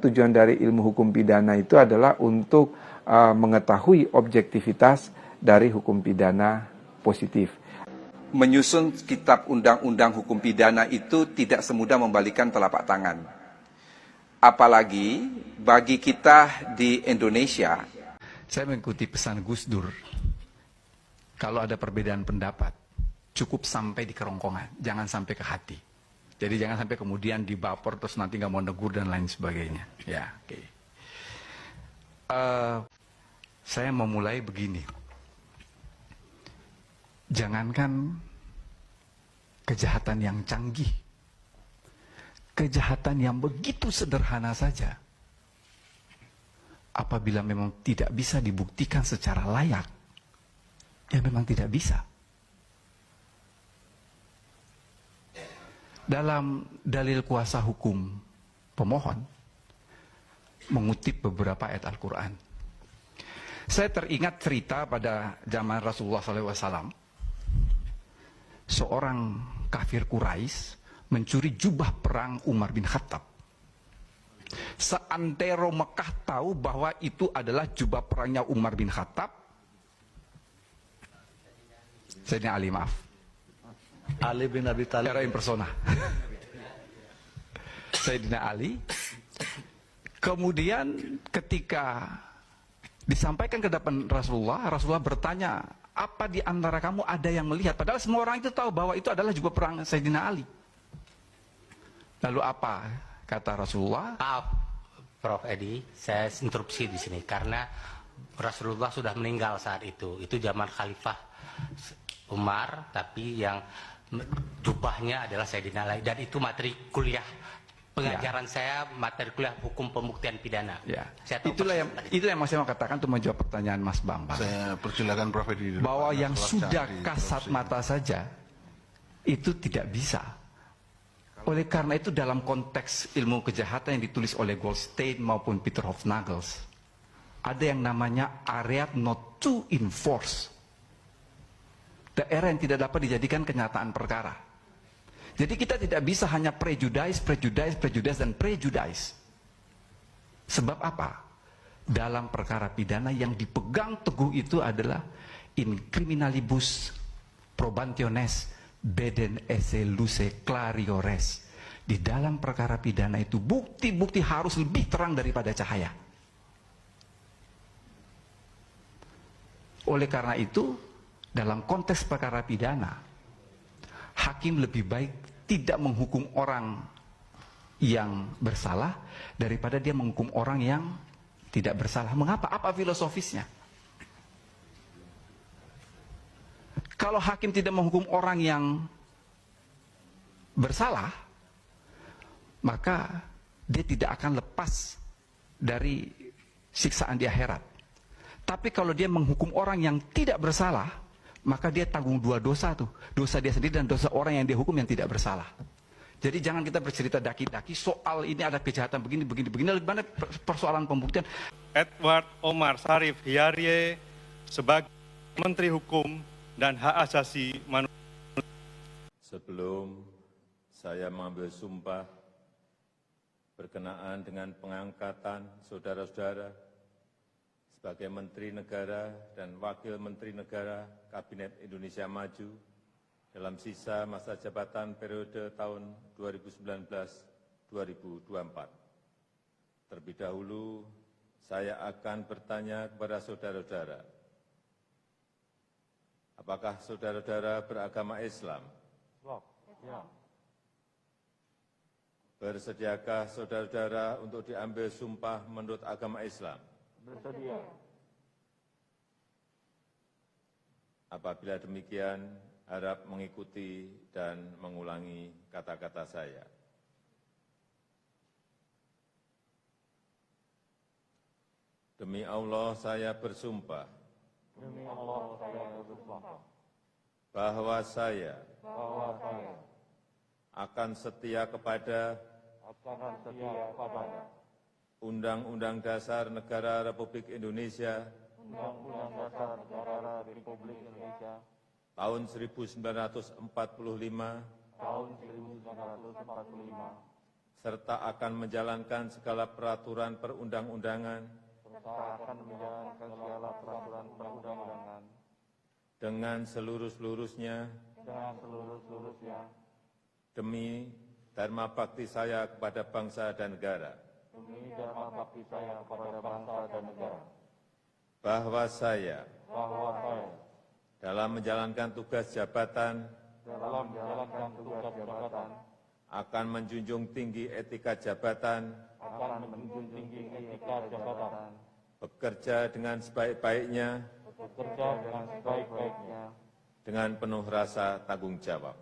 tujuan dari ilmu hukum pidana itu adalah untuk mengetahui objektivitas dari hukum pidana positif. Menyusun kitab undang-undang hukum pidana itu tidak semudah membalikan telapak tangan. Apalagi bagi kita di Indonesia. Saya mengikuti pesan Gus Dur. Kalau ada perbedaan pendapat, cukup sampai di kerongkongan, jangan sampai ke hati. Jadi jangan sampai kemudian dibaper terus nanti nggak mau negur dan lain sebagainya. Ya, oke. Saya memulai begini. Jangankan kejahatan yang canggih, kejahatan yang begitu sederhana saja, apabila memang tidak bisa dibuktikan secara layak, ya memang tidak bisa. Dalam dalil kuasa hukum pemohon mengutip beberapa ayat Al-Quran. Saya teringat cerita pada zaman Rasulullah SAW. Seorang kafir Quraisy mencuri jubah perang Umar bin Khattab. Seantero Mekah tahu bahwa itu adalah jubah perangnya Umar bin Khattab. Sayyidina Ali, maaf. Ali bin Abi Thalib. Era in persona. Sayyidina Ali. Kemudian ketika disampaikan ke depan Rasulullah, Rasulullah bertanya, apa di antara kamu ada yang melihat? Padahal semua orang itu tahu bahwa itu adalah jubah perang Sayyidina Ali. Lalu apa kata Rasulullah? Maaf, Prof. Edi, saya interupsi di sini karena Rasulullah sudah meninggal saat itu. Itu zaman Khalifah Umar, tapi yang jubahnya adalah Sayyidina Ali. Dan itu materi kuliah pengajaran saya, materi kuliah hukum pembuktian pidana. Ya. Itulah yang mau saya mau katakan untuk menjawab pertanyaan Mas Bambang. Saya persilakan Prof. Edi. Bahwa yang sudah kasat mata saja itu tidak bisa. Oleh karena itu dalam konteks ilmu kejahatan yang ditulis oleh Goldstein maupun Peter Hofnagels, ada yang namanya area not to enforce. Daerah yang tidak dapat dijadikan kenyataan perkara. Jadi kita tidak bisa hanya prejudice, dan prejudice. Sebab apa? Dalam perkara pidana yang dipegang teguh itu adalah in criminalibus probationes beden esse luce clariores. Di dalam perkara pidana itu bukti-bukti harus lebih terang daripada cahaya. Oleh karena itu, dalam konteks perkara pidana, hakim lebih baik tidak menghukum orang yang bersalah daripada dia menghukum orang yang tidak bersalah. Mengapa? Apa filosofisnya? Kalau hakim tidak menghukum orang yang bersalah, maka dia tidak akan lepas dari siksaan di akhirat. Tapi kalau dia menghukum orang yang tidak bersalah, maka dia tanggung dua dosa tuh. Dosa dia sendiri dan dosa orang yang dia hukum yang tidak bersalah. Jadi jangan kita bercerita daki-daki soal ini ada kejahatan begini. Bagaimana persoalan pembuktian. Edward Omar Sharif Hiarie sebagai Menteri Hukum dan Hak Asasi Manusia. Sebelum saya mengambil sumpah berkenaan dengan pengangkatan saudara-saudara sebagai Menteri Negara dan Wakil Menteri Negara Kabinet Indonesia Maju dalam sisa masa jabatan periode tahun 2019-2024. Terlebih dahulu, saya akan bertanya kepada saudara-saudara, apakah saudara-saudara beragama Islam? Ya. Bersediakah saudara-saudara untuk diambil sumpah menurut agama Islam? Bersedia. Apabila demikian, harap mengikuti dan mengulangi kata-kata saya. Demi Allah saya bersumpah. Demi Allah saya bersumpah. Bahwa saya akan setia kepada Undang-Undang Dasar Negara Republik Indonesia tahun 1945 serta akan menjalankan segala peraturan perundang-undangan dengan seluruh-seluruhnya demi dharma bakti saya kepada bangsa dan negara. Bahwa saya dalam menjalankan tugas jabatan akan menjunjung tinggi etika jabatan, bekerja dengan sebaik-baiknya, dengan penuh rasa tanggung jawab.